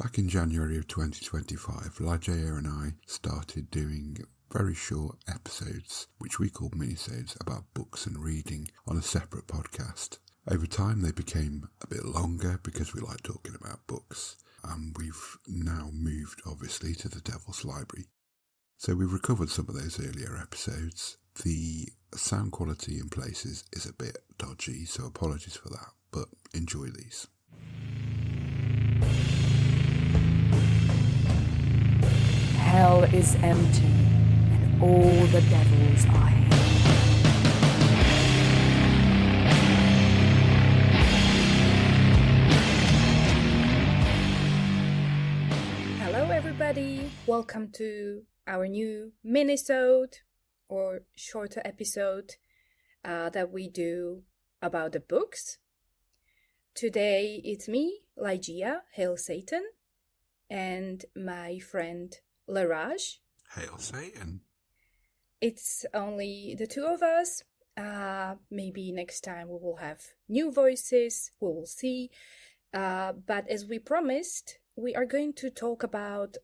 Back in January of 2025, Ligeia and I started doing very short episodes, which we called minisodes, about books and reading on a separate podcast. Over time they became a bit longer because we like talking about books, and we've now moved obviously to the Devil's Library. So we've recovered some of those earlier episodes. The sound quality in places is a bit dodgy, so apologies for that, but enjoy these. Hell is empty, and all the devils are here. Hello everybody, welcome to our new minisode or shorter episode that we do about the books. Today it's me, Ligeia, hail Satan, and my friend Leraje. Hail Satan. It's only the two of us. Maybe next time we will have new voices. We will see. But as we promised, we are going to talk about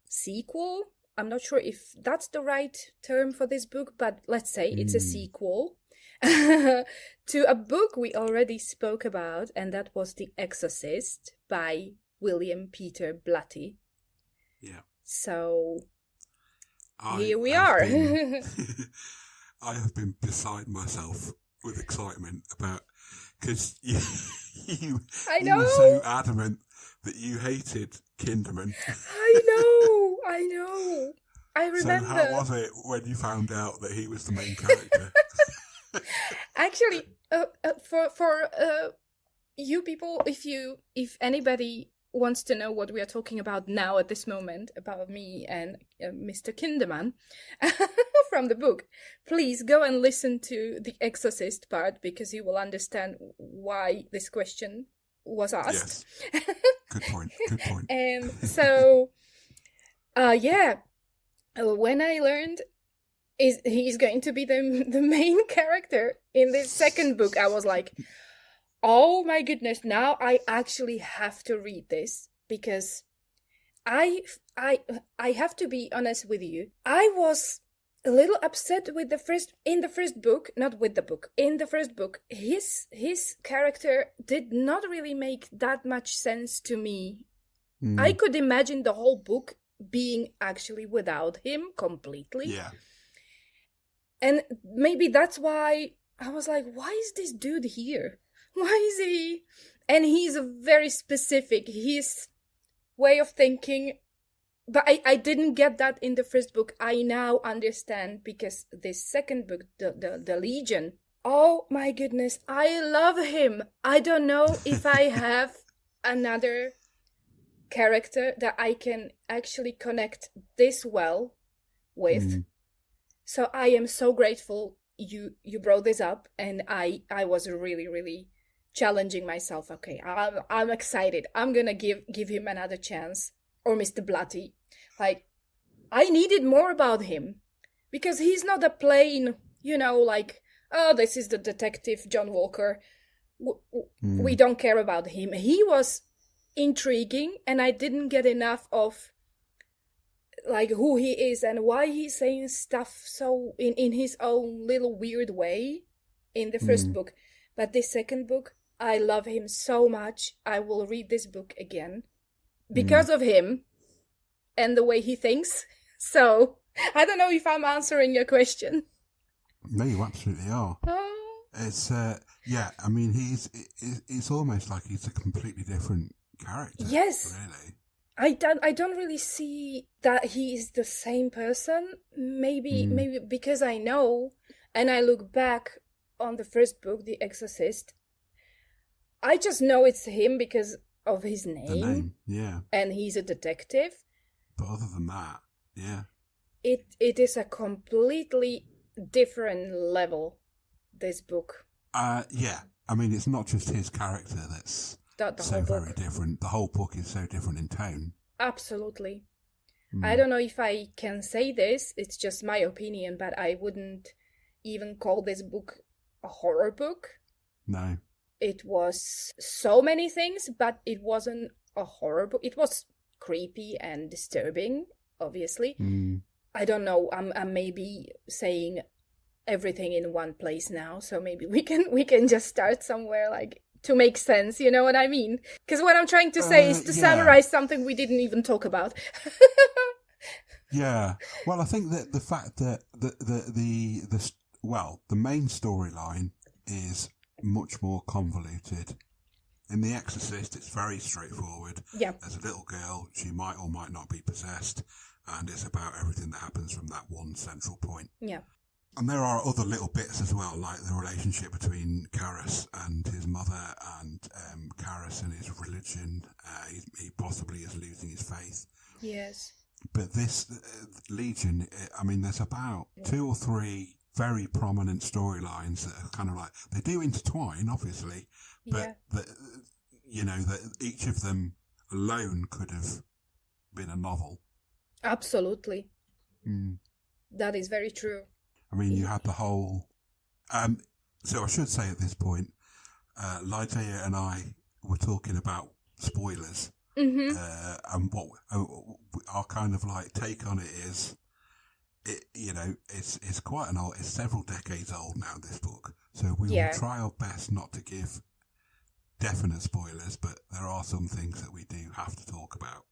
sequel. I'm not sure if that's the right term for this book, but let's say it's a sequel to a book we already spoke about, and that was The Exorcist by William Peter Blatty. Yeah. So here we are. I have been beside myself with excitement about, because you were so adamant that you hated Kinderman. I know. I remember. So how was it when you found out that he was the main character? Actually, for you people, if anybody wants to know what we are talking about now at this moment, about me and Mr. Kinderman from the book, please go and listen to the Exorcist part, because you will understand why this question was asked. Yes. Good point. And so, when I learned he's going to be the main character in this second book, I was like, oh my goodness, now I actually have to read this, because I have to be honest with you. I was a little upset with the first book, his character did not really make that much sense to me. I could imagine the whole book being actually without him completely. Yeah. And maybe that's why I was like, why is this dude here? Why is he? And he's very specific. His way of thinking. But I didn't get that in the first book. I now understand, because this second book, the Legion, oh my goodness, I love him. I don't know if I have another character that I can actually connect this well with. So I am so grateful you brought this up, and I was really, really challenging myself. Okay, I'm excited. I'm gonna give him another chance. Or Mr. Blatty. Like, I needed more about him, because he's not a plain, like, oh, this is the detective John Walker. We don't care about him. He was intriguing, and I didn't get enough of like who he is and why he's saying stuff so in his own little weird way in the first book. But this second book, I love him so much. I will read this book again because of him and the way he thinks. So I don't know if I'm answering your question. No, you absolutely are. It's I mean, it's almost like he's a completely different character. Yes, really. I don't really see that he is the same person. Maybe because I know, and I look back on the first book, The Exorcist. I just know it's him because of his name. The name, yeah. And he's a detective. But other than that, yeah. It is a completely different level, this book. Yeah. I mean, it's not just his character that's so very different. The whole book is so different in tone. Absolutely. I don't know if I can say this, it's just my opinion, but I wouldn't even call this book a horror book. No. It was so many things, but it wasn't a horror book. It was creepy and disturbing, obviously. I don't know. I'm maybe saying everything in one place now, so maybe we can just start somewhere, like, to make sense. You know what I mean? Because what I'm trying to say is to summarize something we didn't even talk about. Yeah. Well, I think that the fact that the main storyline is much more convoluted. In The Exorcist, it's very straightforward. Yeah. There's a little girl, she might or might not be possessed, and it's about everything that happens from that one central point. Yeah. And there are other little bits as well, like the relationship between Karras and his mother, and Karras and his religion. He possibly is losing his faith. Yes. But this Legion, I mean, there's about 2 or 3 very prominent storylines that are kind of like, they do intertwine, obviously, but that each of them alone could have been a novel. Absolutely. That is very true. I mean, you had the whole... so I should say at this point, Ligeia and I were talking about spoilers. And what our kind of like take on it is, it's quite an old, it's several decades old now, this book. So we will try our best not to give definite spoilers, but there are some things that we do have to talk about.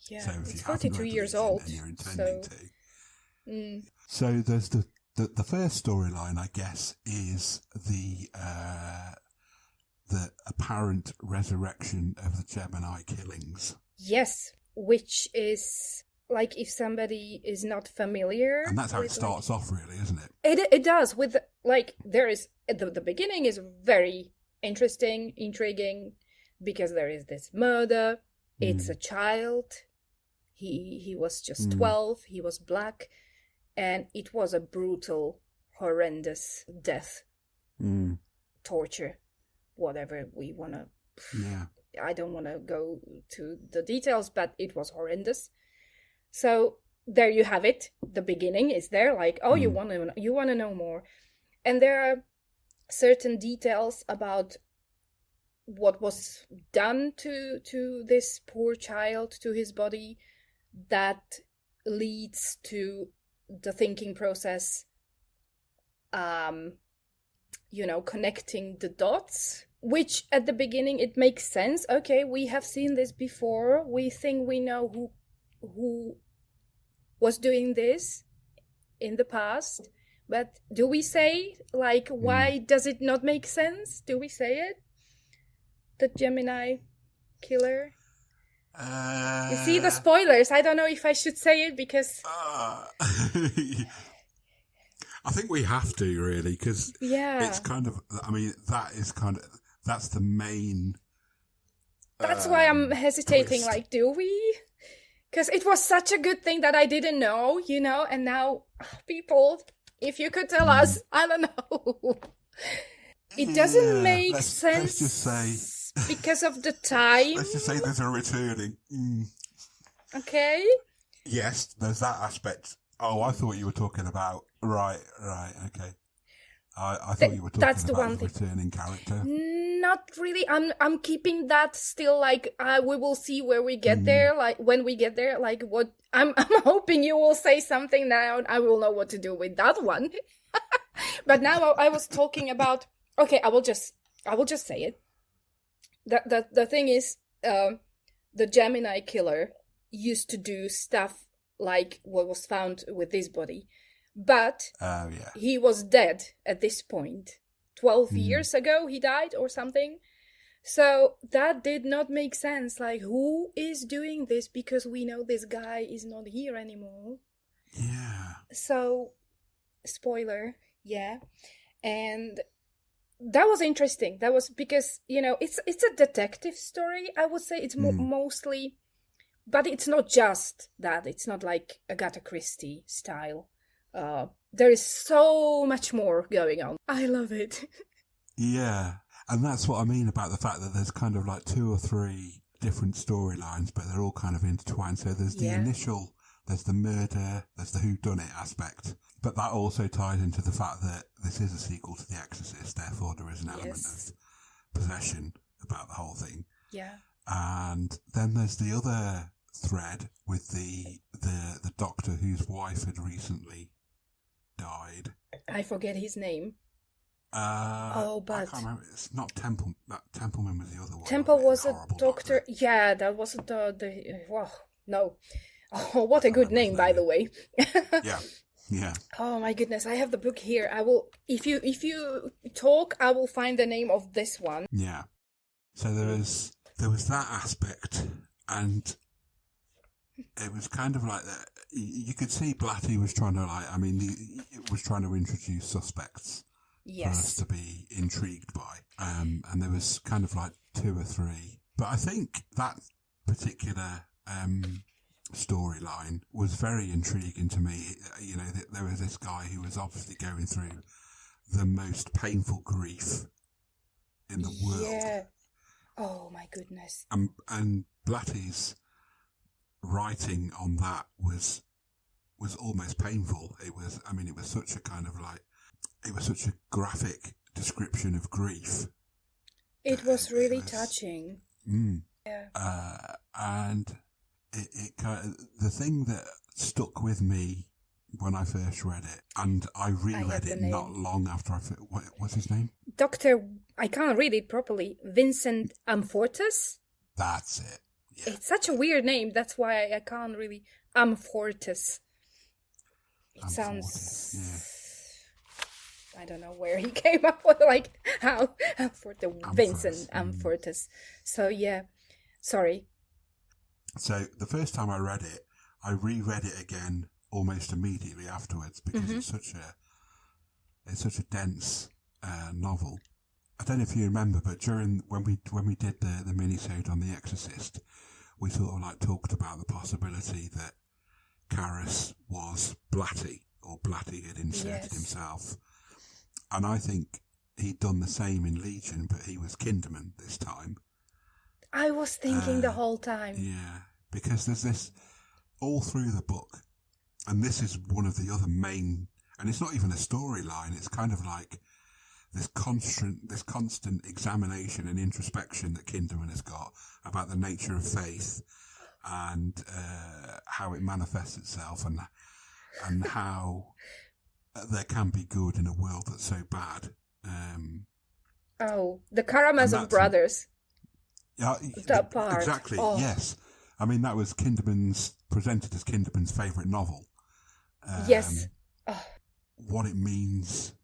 Yeah, so if it's you 42 years old. And you're intending to. So there's the first storyline, I guess, is the apparent resurrection of the Gemini killings. Yes, which is, like, if somebody is not familiar... And that's how it starts off, really, isn't it? It does, with, like, there is... The beginning is very interesting, intriguing, because there is this murder. It's a child. He was just 12. He was black. And it was a brutal, horrendous death. Torture. Whatever we want to... Yeah. I don't want to go to the details, but it was horrendous. So there you have it. The beginning is there, like, oh, you want to know more. And there are certain details about what was done to this poor child, to his body, that leads to the thinking process, connecting the dots, which at the beginning it makes sense. Okay, we have seen this before. We think we know who was doing this in the past. But do we say, like, why does it not make sense? Do we say it? The Gemini killer? You see the spoilers. I don't know if I should say it because... I think we have to, really, because it's kind of... I mean, that's the main... That's why I'm hesitating, twist. Like, do we? Because it was such a good thing that I didn't know, and now people... If you could tell us, I don't know. It doesn't make sense. Let's just say... because of the time. Let's just say there's a returning. Okay. Yes, there's that aspect. Oh, I thought you were talking about... Right, okay. I thought you were talking about the returning character. Not really. I'm keeping that still, like, we will see where we get there, like, when we get there, like, what... I'm hoping you will say something now, I will know what to do with that one. But now I was talking about... Okay, I will just say it. The thing is, the Gemini killer used to do stuff like what was found with this body. But he was dead at this point. 12 years ago he died or something. So that did not make sense. Like, who is doing this? Because we know this guy is not here anymore. Yeah. So, spoiler, yeah. And that was interesting. That was because, it's a detective story, I would say. It's mostly... But it's not just that. It's not like Agatha Christie style. There is so much more going on. I love it. Yeah. And that's what I mean about the fact that there's kind of like 2 or 3 different storylines, but they're all kind of intertwined. So there's the initial, there's the murder, there's the whodunit aspect. But that also ties into the fact that this is a sequel to The Exorcist, therefore there is an element of possession about the whole thing. Yeah. And then there's the other thread with the doctor whose wife had recently died. I forget his name. But I can't remember. It's not Temple. That Templeman was the other one. Temple was a doctor. Doctor. Yeah, that was the. Wow, no. Oh, what a good name, by the way. Yeah. Oh my goodness, I have the book here. I will. If you talk, I will find the name of this one. Yeah. So there was that aspect, and it was kind of like that. You could see Blatty was trying to it was trying to introduce suspects for us to be intrigued by. And there was kind of like 2 or 3. But I think that particular storyline was very intriguing to me. You know, there was this guy who was obviously going through the most painful grief in the world. Yeah. Oh my goodness. And Blatty's writing on that was almost painful. It was such a kind of like, it was such a graphic description of grief. It was really touching. Yeah. And it kind of, the thing that stuck with me when I first read it, and I reread it not long after what's his name? I can't read it properly. Vincent Amfortas? That's it. Yeah. It's such a weird name. That's why I can't really. Amfortas. It sounds. Yeah. I don't know where he came up with how Vincent Amfortas. So yeah, sorry. So the first time I read it, I reread it again almost immediately afterwards because it's such a dense novel. I don't know if you remember, but when we did the mini-sode on The Exorcist, we sort of like talked about the possibility that Karras was Blatty, or Blatty had inserted himself. And I think he'd done the same in Legion, but he was Kinderman this time. I was thinking the whole time. Yeah, because there's this all through the book, and this is one of the other main, and it's not even a storyline, it's kind of like this constant examination and introspection that Kinderman has got about the nature of faith and how it manifests itself, and how there can be good in a world that's so bad. The Karamazov brothers. Yeah, that part. Exactly. Oh. Yes, I mean that was presented as Kinderman's favourite novel. Yes. What it means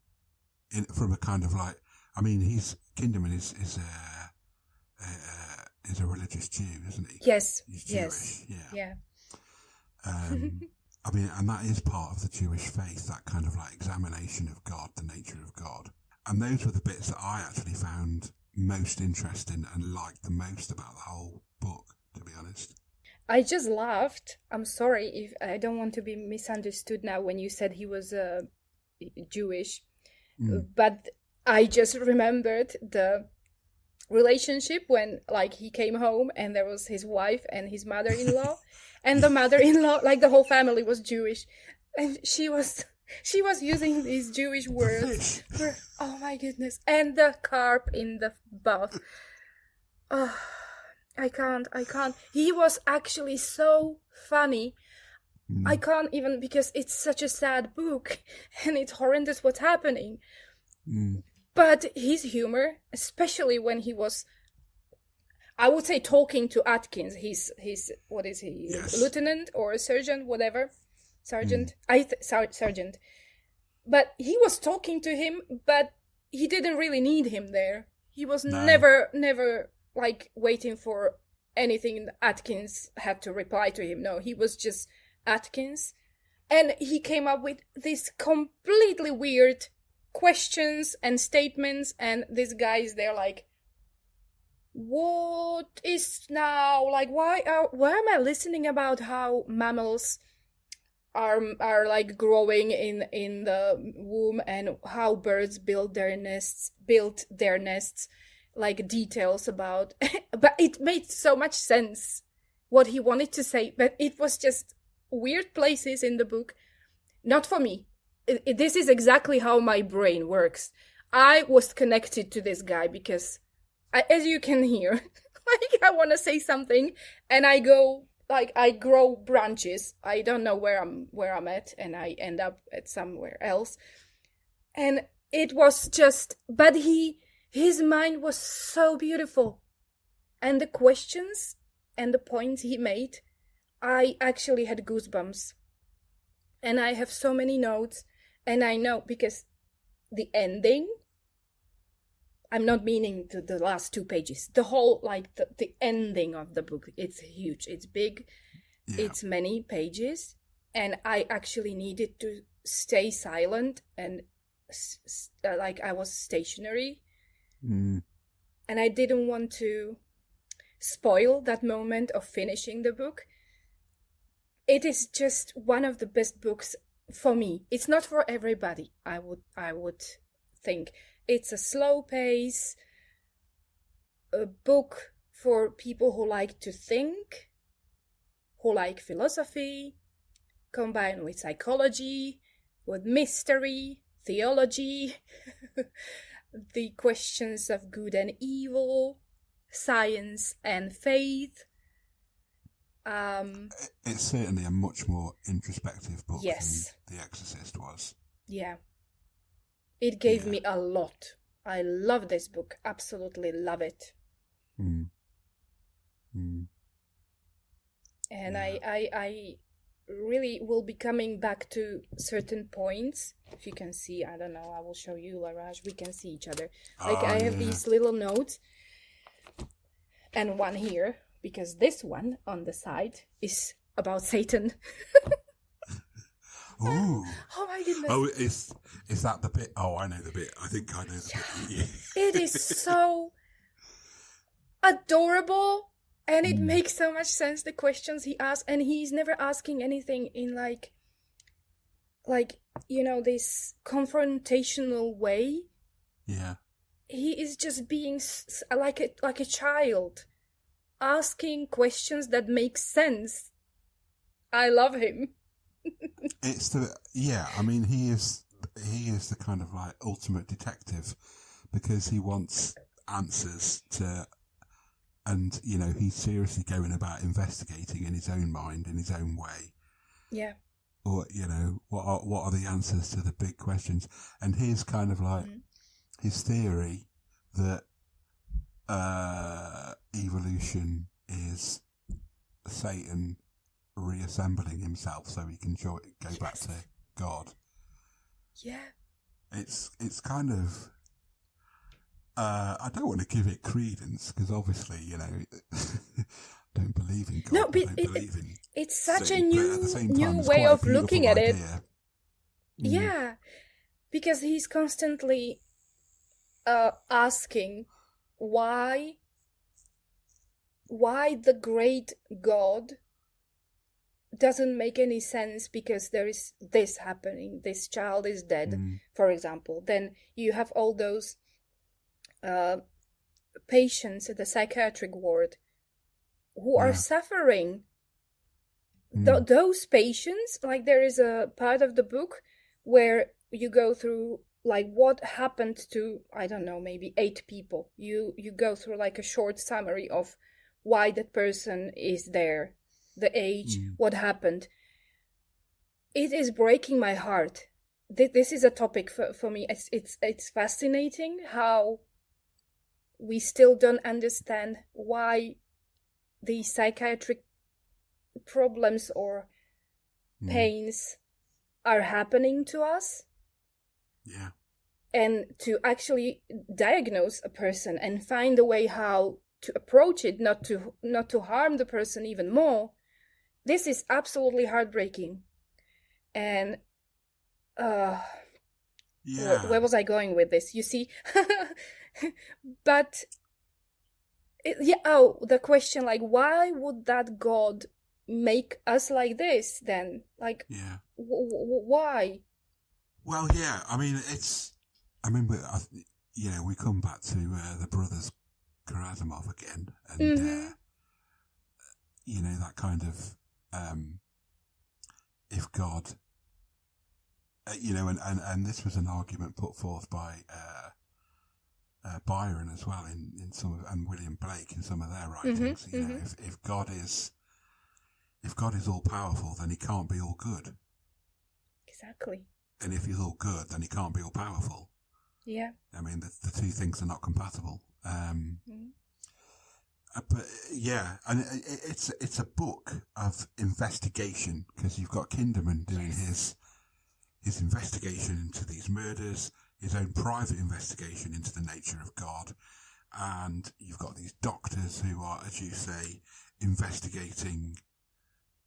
from a kind of like, I mean, Kinderman is a religious Jew, isn't he? Yes. He's Jewish. Yes. Yeah. I mean, and that is part of the Jewish faith, that kind of like examination of God, the nature of God. And those were the bits that I actually found most interesting and liked the most about the whole book, to be honest. I just laughed. I'm sorry if I don't want to be misunderstood now when you said he was Jewish. But I just remembered the relationship when he came home and there was his wife and his mother-in-law and the mother-in-law, the whole family was Jewish, and she was using these Jewish words for, oh my goodness, and the carp in the bath. Oh, I can't. He was actually so funny. I can't even, because it's such a sad book and it's horrendous what's happening. But his humor, especially when he was, I would say, talking to Atkins, he's what is he, yes. Lieutenant or a sergeant, whatever, sergeant, sergeant. But he was talking to him, but he didn't really need him there. He was never waiting for anything Atkins had to reply to him. No, he was just Atkins. And he came up with these completely weird questions and statements, and this guy is there what is now, why am I listening about how mammals are growing in the womb, and how birds built their nests, details about but it made so much sense what he wanted to say, but it was just weird places in the book. Not for me. This is exactly how my brain works. I was connected to this guy because, as you can hear, Like I want to say something, and I go like I grow branches. I don't know where I'm at, and I end up at somewhere else. And it was just, but his mind was so beautiful, and the questions and the points he made, I actually had goosebumps. And I have so many notes, and I know because the ending, I'm not meaning the last 2 pages, the whole, like the ending of the book, it's huge, it's big, it's many pages, and I actually needed to stay silent and like I was stationary. And I didn't want to spoil that moment of finishing the book. It is just one of the best books for me. It's not for everybody, I would think. It's a slow pace, a book for people who like to think, who like philosophy, combined with psychology, with mystery, theology, the questions of good and evil, science and faith. It's certainly a much more introspective book Yes. than The Exorcist was. Yeah. It gave me a lot. I love this book. Absolutely love it. And I really will be coming back to certain points. If you can see, I don't know, I will show you, Leraje. We can see each other. Like I have these little notes. And one here, because this one on the side is about Satan. Ooh. Oh my goodness. Oh, is that the bit? Oh, I know the bit. I think I know the bit. It is so adorable, and it makes so much sense, the questions he asks, and he's never asking anything in like you know, this confrontational way. Yeah. He is just being like a child, asking questions that make sense. I love him. I mean, he is the kind of like ultimate detective, because he wants answers to, and you know, he's seriously going about investigating in his own mind, in his own way. Yeah. Or, you know, what are the answers to the big questions? And here's kind of like his theory that evolution is Satan reassembling himself so he can go back to God. Yeah. It's kind of, I don't want to give it credence, because obviously, you know, don't believe in God. No, but it's such a new way of looking at it. Yeah, because he's constantly asking why the great God doesn't make any sense, because there is this happening. This child is dead, for example. Then you have all those patients at the psychiatric ward who are suffering. Those patients, like there is a part of the book where you go through like what happened to, I don't know, maybe 8 people. You go through like a short summary of why that person is there, the age, what happened. It is breaking my heart. This is a topic for me. It's fascinating how we still don't understand why these psychiatric problems or pains are happening to us. Yeah. And to actually diagnose a person and find a way how to approach it, not to harm the person even more. This is absolutely heartbreaking. And where was I going with this? You see, but the question, like, why would that God make us like this then? Like, why? Well, yeah, I mean, you know, we come back to the brothers Karamazov again, and you know, that kind of if God, you know, and this was an argument put forth by Byron as well in some of, and William Blake in some of their writings. You know, if God is all powerful, then he can't be all good. Exactly. And if he's all good, then he can't be all powerful. Yeah. I mean, the two things are not compatible. But yeah, and it's a book of investigation, because you've got Kinderman doing his investigation into these murders, his own private investigation into the nature of God, and you've got these doctors who are, as you say, investigating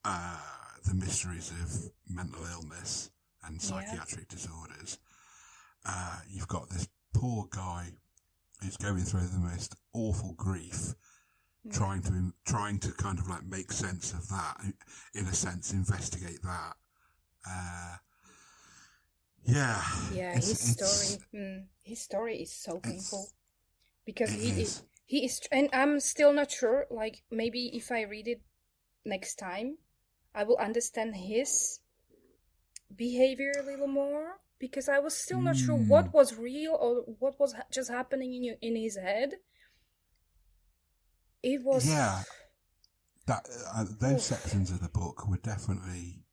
the mysteries of mental illness and psychiatric disorders. You've got this poor guy who's going through the most awful grief, trying to kind of like make sense of that, in a sense, investigate that. His story is so painful, because he is, and I'm still not sure. Like, maybe if I read it next time, I will understand his behavior a little more, because I was still not sure what was real or what was just happening in his head. It was that those sections of the book were definitely,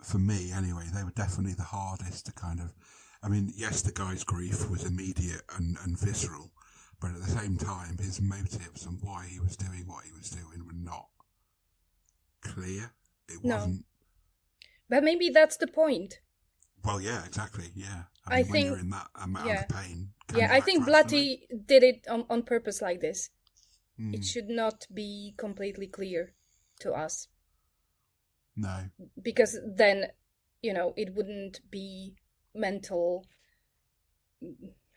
for me anyway, they were definitely the hardest to kind of. I mean, yes, the guy's grief was immediate and visceral, but at the same time, his motives and why he was doing what he was doing were not clear. It wasn't. But maybe that's the point. Well, yeah, exactly. Yeah, I mean, when you're in that amount of pain. I think Blatty did it on purpose like this. It should not be completely clear to us. No. Because then, it wouldn't be mental.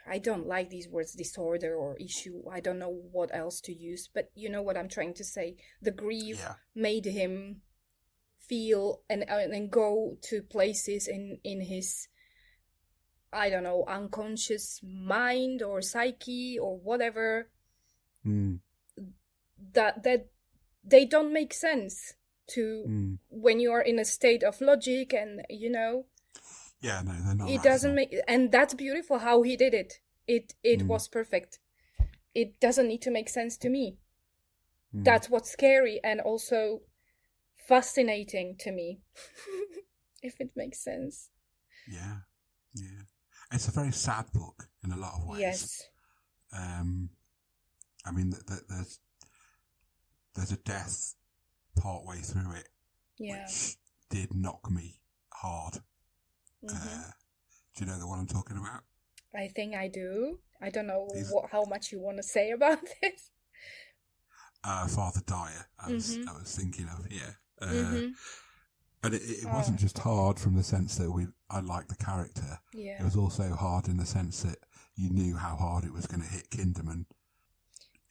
I don't like these words, disorder or issue. I don't know what else to use, but you know what I'm trying to say. The grief made him feel and go to places in his, I don't know, unconscious mind or psyche or whatever, that they don't make sense to when you are in a state of logic, and Yeah, no, they're not. It doesn't make, and that's beautiful how he did it. It was perfect. It doesn't need to make sense to me. That's what's scary and also fascinating to me, if it makes sense. Yeah. It's a very sad book in a lot of ways. Yes. I mean, there's a death part way through it, which did knock me hard. Do you know the one I'm talking about? I think I do. I don't know how much you want to say about this. Father Dyer, I was thinking of, and it wasn't just hard from the sense that I liked the character. Yeah. It was also hard in the sense that you knew how hard it was going to hit Kinderman,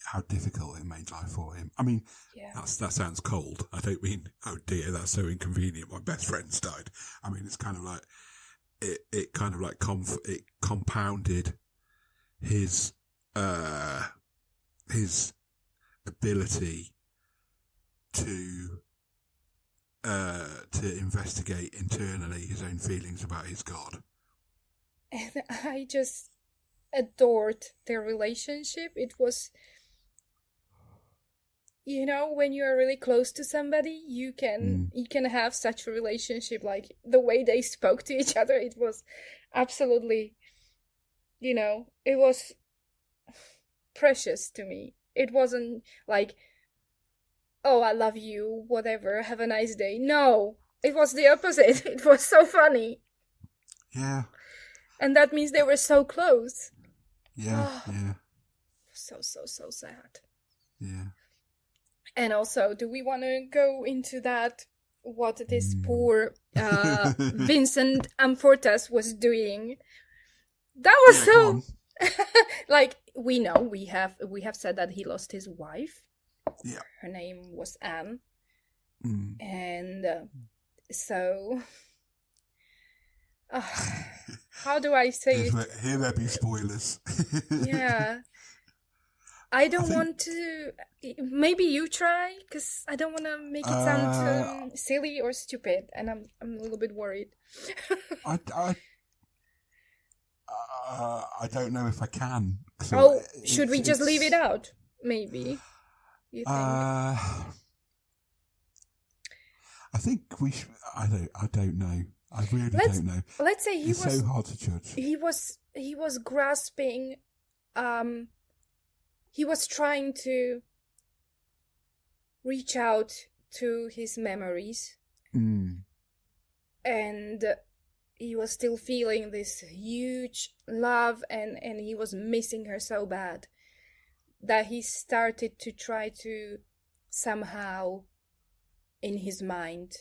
how difficult it made life for him. I mean, that sounds cold. I don't mean, oh dear, that's so inconvenient, my best friend's died. I mean, it's kind of like, it kind of like it compounded his ability to investigate internally his own feelings about his God. And I just adored their relationship. It was, when you are really close to somebody, you can have such a relationship, like the way they spoke to each other. It was absolutely, it was precious to me. It wasn't like, oh, I love you, whatever, have a nice day. No, it was the opposite. It was so funny. Yeah. And that means they were so close. Yeah. So sad. Yeah. And also, do we want to go into that, what this poor Vincent Amfortas was doing? That was so... like, we know, we have said that he lost his wife. Yeah. Her name was Anne. And so... how do I say it? Here there be spoilers. Yeah. I don't want to... Maybe you try, because I don't want to make it sound silly or stupid, and I'm a little bit worried. I don't know if I can. Oh, should we just leave it out? Maybe. You think? I think we should. I don't know. I really don't know. Let's say it's so hard to judge. He was grasping. He was trying to reach out to his memories, and he was still feeling this huge love, and he was missing her so bad that he started to try to somehow, in his mind,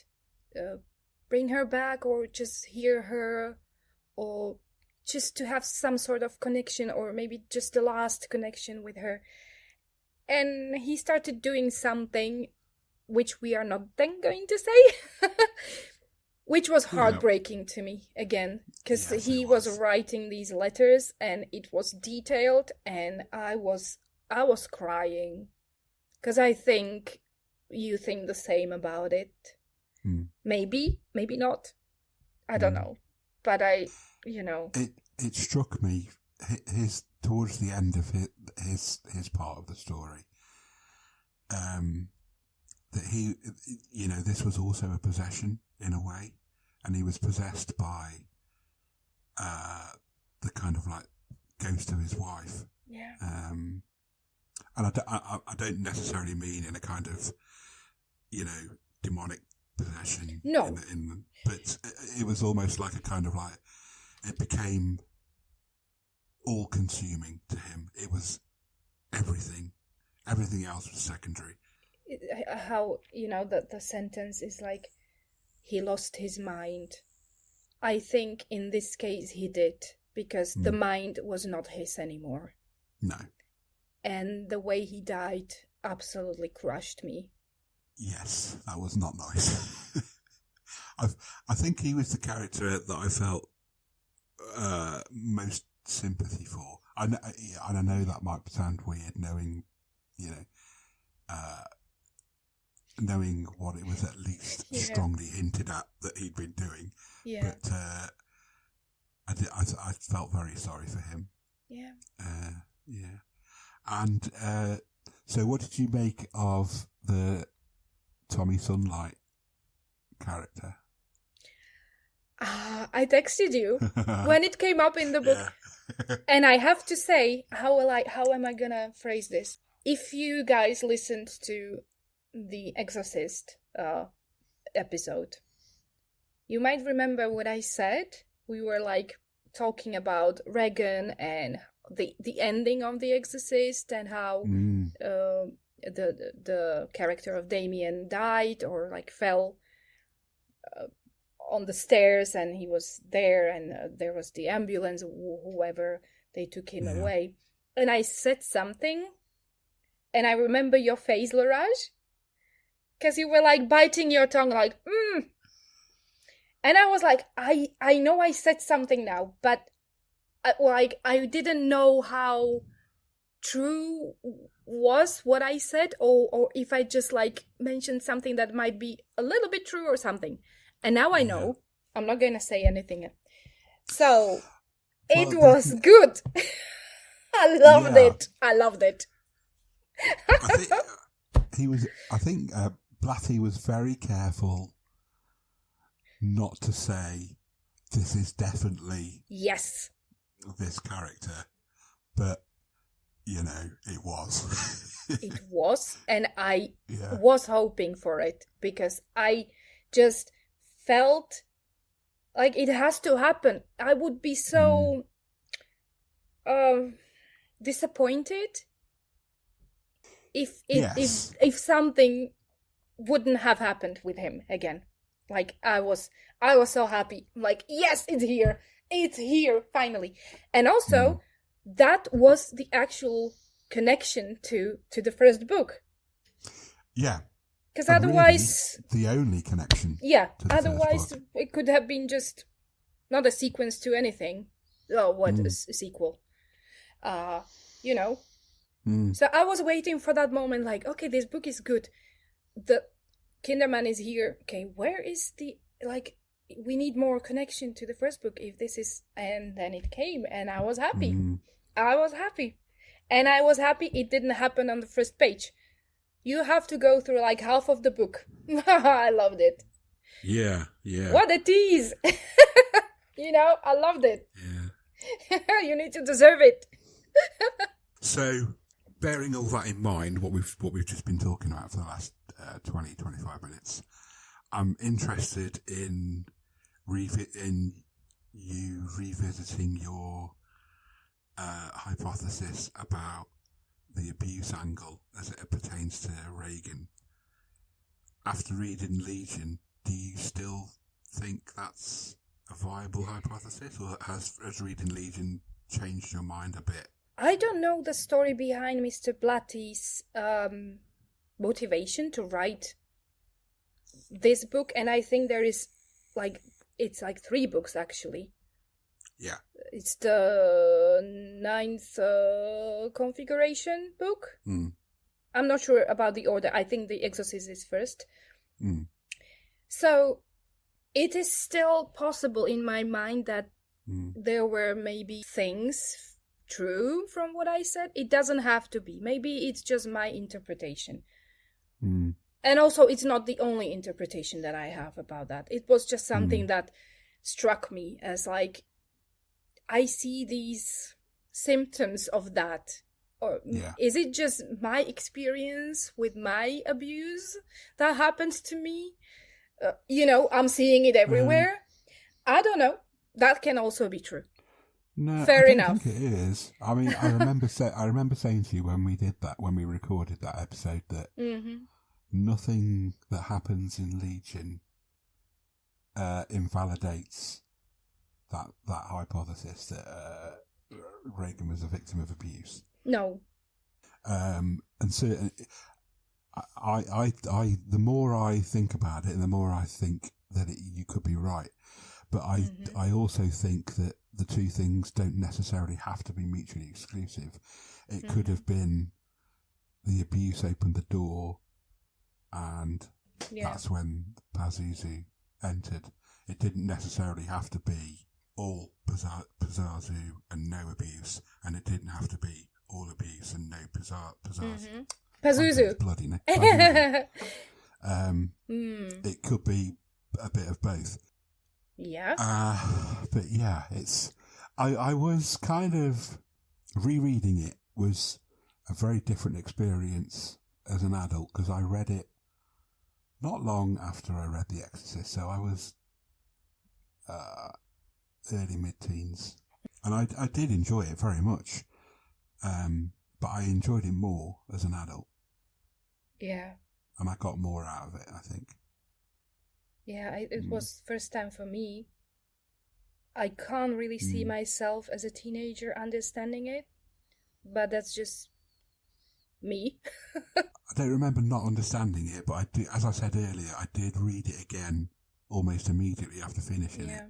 bring her back, or just hear her, or just to have some sort of connection, or maybe just the last connection with her. And he started doing something which we are not then going to say, which was heartbreaking to me again, because he was writing these letters and it was detailed, and I was crying, because I think you think the same about it. Maybe not. I don't know. But It struck me, towards the end of his part of the story, that he, this was also a possession in a way, and he was possessed by the kind of like ghost of his wife. Yeah. And I don't necessarily mean in a kind of, demonic possession. No. But it was almost like a kind of like, it became all-consuming to him. It was everything. Everything else was secondary. How, the sentence is like, he lost his mind. I think in this case he did, because the mind was not his anymore. No. And the way he died absolutely crushed me. Yes, that was not nice. I think he was the character that I felt most sympathy for. I know that might sound weird, knowing what it was at least strongly hinted at that he'd been doing. Yeah. But I felt very sorry for him. Yeah. Yeah. And so what did you make of the Tommy Sunlight character? I texted you when it came up in the book. And I have to say, how am I gonna phrase this? If you guys listened to the Exorcist episode, you might remember what I said. We were like talking about Regan and the ending of The Exorcist, and how the character of Damien died, or like fell on the stairs, and he was there, and there was the ambulance, whoever, they took him away. And I said something, and I remember your face, Leraje, because you were like biting your tongue, like and I was like, I know I said something now, but I didn't know how true was what I said, or if I just like mentioned something that might be a little bit true or something. And now I know. I'm not going to say anything. So, it was good. I loved it. I loved it. I think Blatty was very careful not to say, this is definitely this character. But, it was. It was. And I was hoping for it, because I just felt like it has to happen. I would be so disappointed if something wouldn't have happened with him again. Like I was so happy. Like, yes, it's here finally. And also that was the actual connection to the first book. Yeah. Because otherwise, really, the only connection. Yeah, otherwise it could have been just not a sequence to anything. Oh, what a sequel? So I was waiting for that moment. Like, okay, this book is good. The Kinderman is here. Okay, where is the we need more connection to the first book if this is. And then it came, and I was happy. I was happy. And I was happy it didn't happen on the first page. You have to go through like half of the book. I loved it. Yeah. What a tease! I loved it. Yeah. You need to deserve it. So, bearing all that in mind, what we've just been talking about for the last 20-25 minutes, I'm interested in you revisiting your hypothesis about the abuse angle as it pertains to Reagan. After reading Legion, do you still think that's a viable hypothesis, or has reading Legion changed your mind a bit? I don't know the story behind Mr. Blatty's motivation to write this book, and I think there is it's 3 books actually. Yeah. It's the 9th configuration book. I'm not sure about the order. I think the Exorcist is first. So it is still possible in my mind that there were maybe things true from what I said. It doesn't have to be. Maybe it's just my interpretation. And also, it's not the only interpretation that I have about that. It was just something that struck me as like, I see these symptoms of that. Or is it just my experience with my abuse that happens to me? I'm seeing it everywhere. I don't know. That can also be true. No, Fair I enough. think it is. I mean, I remember saying to you when we recorded that episode, that nothing that happens in Legion invalidates that hypothesis that Reagan was a victim of abuse. No. And certainly, I the more I think about it, and the more I think that you could be right. But I also think that the two things don't necessarily have to be mutually exclusive. It could have been the abuse opened the door, and that's when Pazuzu entered. It didn't necessarily have to be all Pazuzu and no abuse, and it didn't have to be all abuse and no Pazuzu. Pazuzu. Bloody no. Pazuzu. It could be a bit of both. Yeah. But yeah, I was kind of rereading it was a very different experience as an adult, because I read it not long after I read The Exorcist, so I was early mid-teens, and I did enjoy it very much, but I enjoyed it more as an adult. Yeah. And I got more out of it, I think. Yeah, it was first time for me. I can't really see myself as a teenager understanding it, but that's just me. I don't remember not understanding it, but as I said earlier, I did read it again almost immediately after finishing it.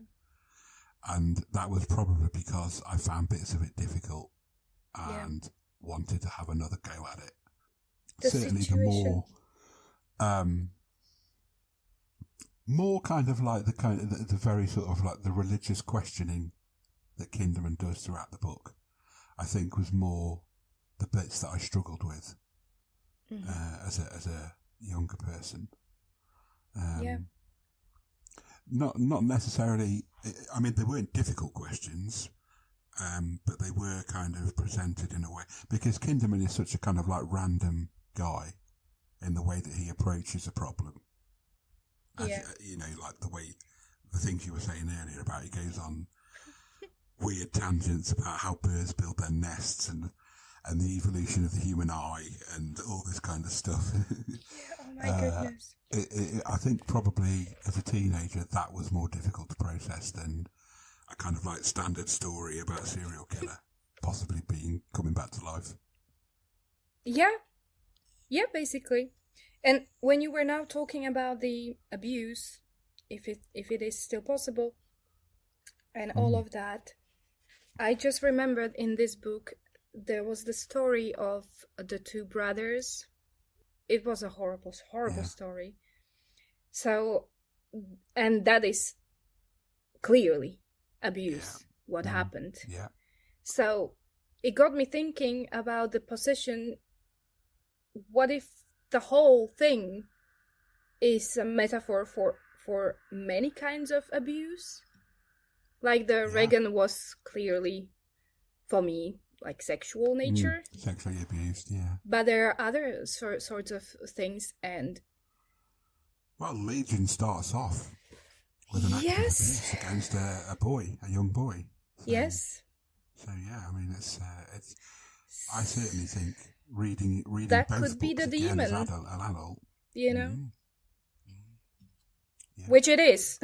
And that was probably because I found bits of it difficult and wanted to have another go at it. Certainly the more kind of like the very sort of like the religious questioning that Kinderman does throughout the book, I think was more the bits that I struggled with as a younger person. Not necessarily. I mean, they weren't difficult questions, but they were kind of presented in a way, because Kinderman is such a kind of like random guy in the way that he approaches a problem. Like the things you were saying earlier about he goes on weird tangents about how birds build their nests and the evolution of the human eye and all this kind of stuff. Oh my goodness. I think probably as a teenager that was more difficult to process than a kind of like standard story about a serial killer possibly coming back to life. Yeah, basically. And when you were now talking about the abuse, if it is still possible, and all of that, I just remembered in this book there was the story of the 2 brothers. It was a horrible story. So, and that is clearly abuse what happened. Yeah. So it got me thinking about the position. What if the whole thing is a metaphor for many kinds of abuse? Like the Reagan was clearly, for me, like sexual nature. Sexually abused, yeah. But there are other sorts of things, and... Well, Legion starts off with an act of abuse against a boy, a young boy. So, yes. So, yeah, I mean, it's I certainly think reading that both could be books the again demon, as an adult. you know? Yeah. Which it is.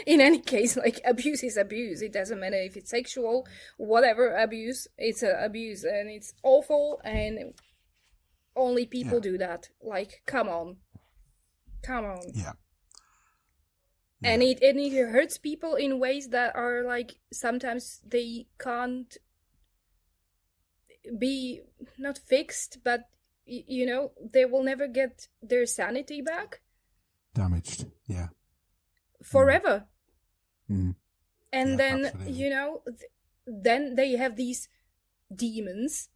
In any case, like, abuse is abuse. It doesn't matter if it's sexual, whatever abuse, it's abuse, and it's awful, and only people do that. Like, come on. Yeah. And it hurts people in ways that are, like, sometimes they can't be, not fixed, but, you know, they will never get their sanity back. Damaged, yeah. Forever. Mm. And then, absolutely. you know, then they have these demons.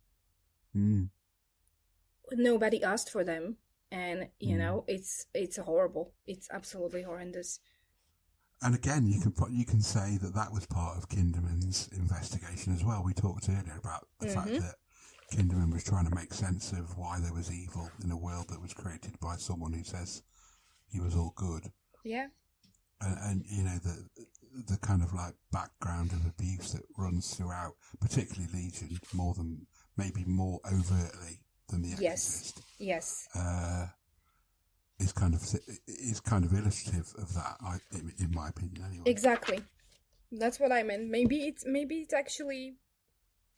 Nobody asked for them. And, you know, it's horrible. It's absolutely horrendous. And again, you can say that was part of Kinderman's investigation as well. We talked earlier about the fact that Kinderman was trying to make sense of why there was evil in a world that was created by someone who says he was all good. Yeah. And you know, the kind of like background of abuse that runs throughout, particularly Legion, maybe more overtly than the Exorcist. Yes. Is kind of illustrative of that, in my opinion, anyway. Exactly. That's what I meant. Maybe it's actually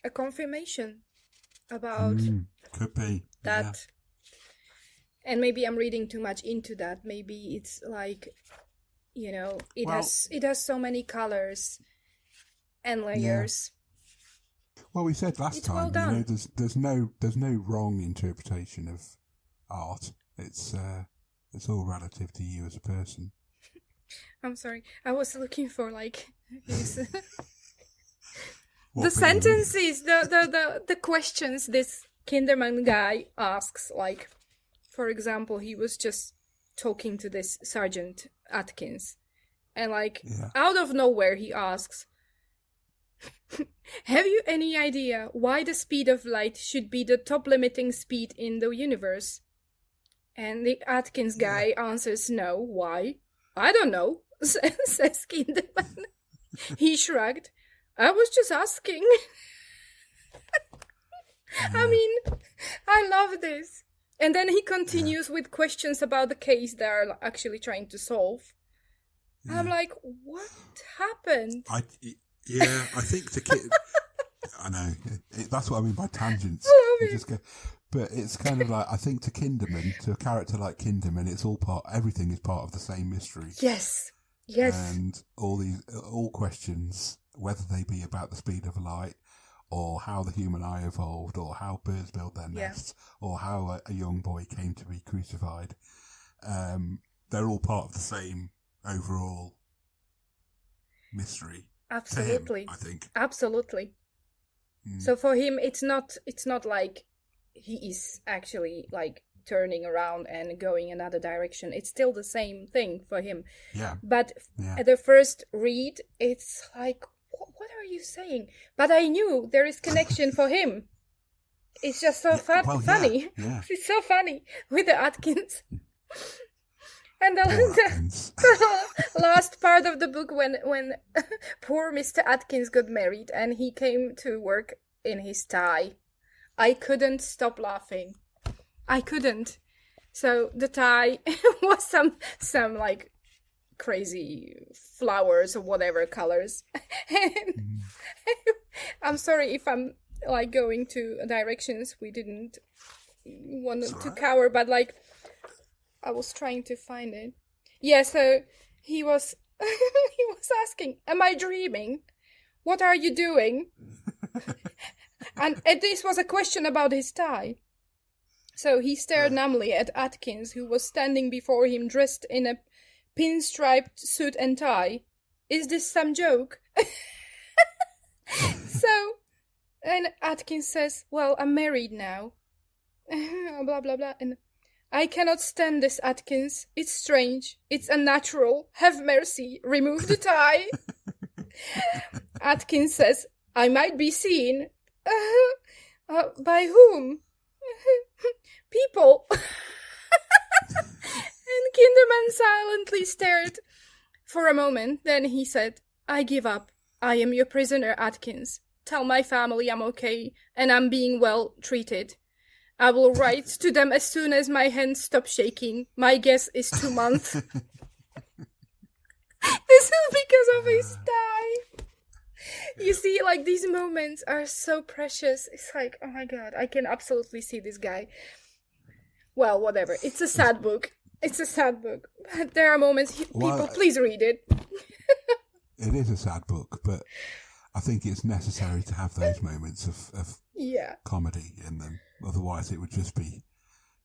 a confirmation about could be that. Yeah. And maybe I'm reading too much into that. Maybe it's like, you know, it has so many colors and layers. Yeah. Well, we said last time, you know, there's no wrong interpretation of art. It's all relative to you as a person. I'm sorry. I was looking for like his the sentences, the questions this Kinderman guy asks. Like, for example, he was just talking to this Sergeant Atkins, and like out of nowhere he asks, "Have you any idea why the speed of light should be the top limiting speed in the universe?" And the Atkins guy answers, "No, why?" "I don't know," says Kinderman. He shrugged. "I was just asking." I mean, I love this. And then he continues with questions about the case they are actually trying to solve. I'm like, what happened? I think the kid... I know. That's what I mean by tangents. But it's kind of like, I think to a character like Kinderman, everything is part of the same mystery. Yes. And all questions, whether they be about the speed of light, or how the human eye evolved, or how birds build their nests, or how a young boy came to be crucified, they're all part of the same overall mystery. Absolutely. To him, I think. Absolutely. So for him, it's not like he is actually like turning around and going another direction. It's still the same thing for him. Yeah. But at the first read, it's like, what are you saying? But I knew there is connection for him. It's just so funny. Yeah. It's so funny with the Atkins. And the last part of the book when poor Mr. Atkins got married and he came to work in his tie. I couldn't stop laughing. I couldn't. So the tie was some like crazy flowers or whatever colors. And I'm sorry if I'm like going to directions we didn't want to cover, but like I was trying to find it. Yeah, so he was asking, "Am I dreaming? What are you doing?" and this was a question about his tie. So he stared numbly at Atkins, who was standing before him dressed in a pinstriped suit and tie. Is this some joke? So, and Atkins says, well, I'm married now. Blah, blah, blah. And I cannot stand this, Atkins. It's strange. It's unnatural. Have mercy. Remove the tie. Atkins says, I might be seen. By whom? People. And Kinderman silently stared for a moment. Then he said, I give up. I am your prisoner, Atkins. Tell my family I'm okay and I'm being well treated. I will write to them as soon as my hands stop shaking. My guess is 2 months. This is because of his tie. You see, like, these moments are so precious. It's like, oh my god, I can absolutely see this guy. Well, whatever. It's a sad book. It's a sad book. But there are moments, people, please read it. It is a sad book, but I think it's necessary to have those moments of comedy in them. Otherwise, it would just be...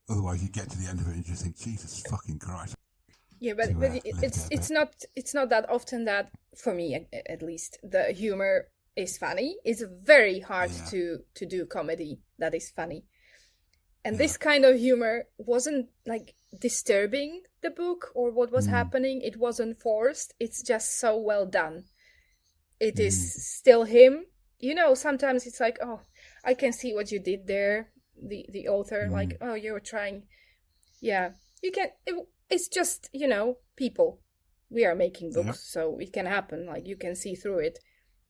Otherwise, you get to the end of it and you just think, Jesus fucking Christ. Yeah, but it's not that often that, for me at least, the humor is funny. It's very hard to do comedy that is funny. And this kind of humor wasn't like disturbing the book or what was happening. It wasn't forced. It's just so well done. It is still him. You know, sometimes it's like, oh, I can see what you did there. The author, like, oh, you were trying. Yeah, you can. It's just, you know, people. We are making books, so it can happen. Like, you can see through it.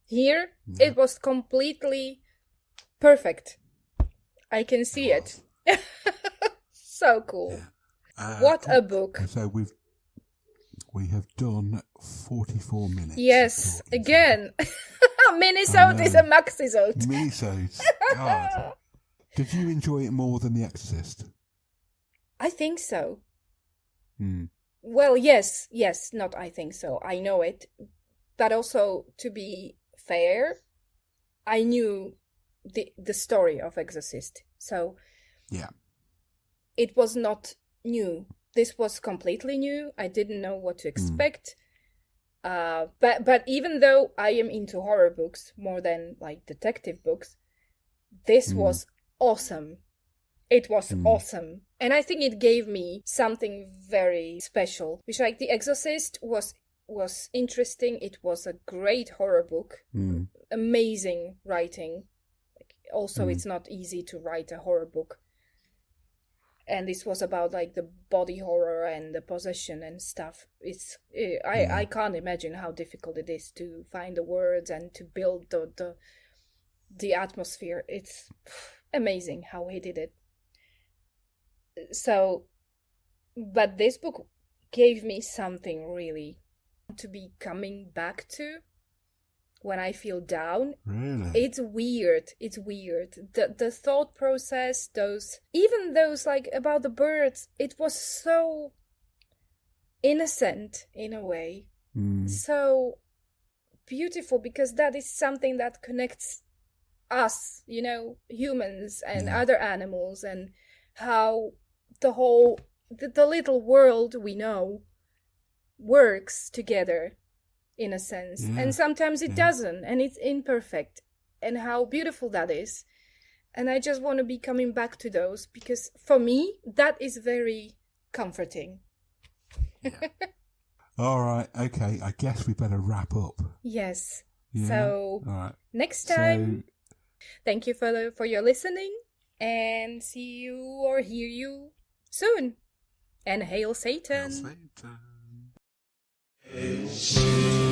Here, it was completely perfect. I can see it. So cool. What a book. So we have done 44 minutes. Yes, again. Minisode is a maxisode. Minisode. God. Did you enjoy it more than The Exorcist? I think so. Well, yes, not I think so. I know it. But also, to be fair, I knew the story of Exorcist. So it was not new. This was completely new. I didn't know what to expect. But even though I am into horror books more than like detective books, this was awesome. It was awesome. And I think it gave me something very special. Which, like, The Exorcist was interesting. It was a great horror book. Amazing writing. Also, it's not easy to write a horror book. And this was about, like, the body horror and the possession and stuff. I can't imagine how difficult it is to find the words and to build the atmosphere. It's amazing how he did it. So, but this book gave me something really to be coming back to when I feel down. Really? It's weird. The thought process, even those like about the birds, it was so innocent in a way. So beautiful, because that is something that connects us, you know, humans and other animals, and how the little world we know works together in a sense. And sometimes it doesn't, and it's imperfect, and how beautiful that is. And I just want to be coming back to those, because for me that is very comforting. All right, okay, I guess we better wrap up. Yes. So all right. Next time, thank you for your listening, and see you or hear you soon. And hail Satan. Hail Satan.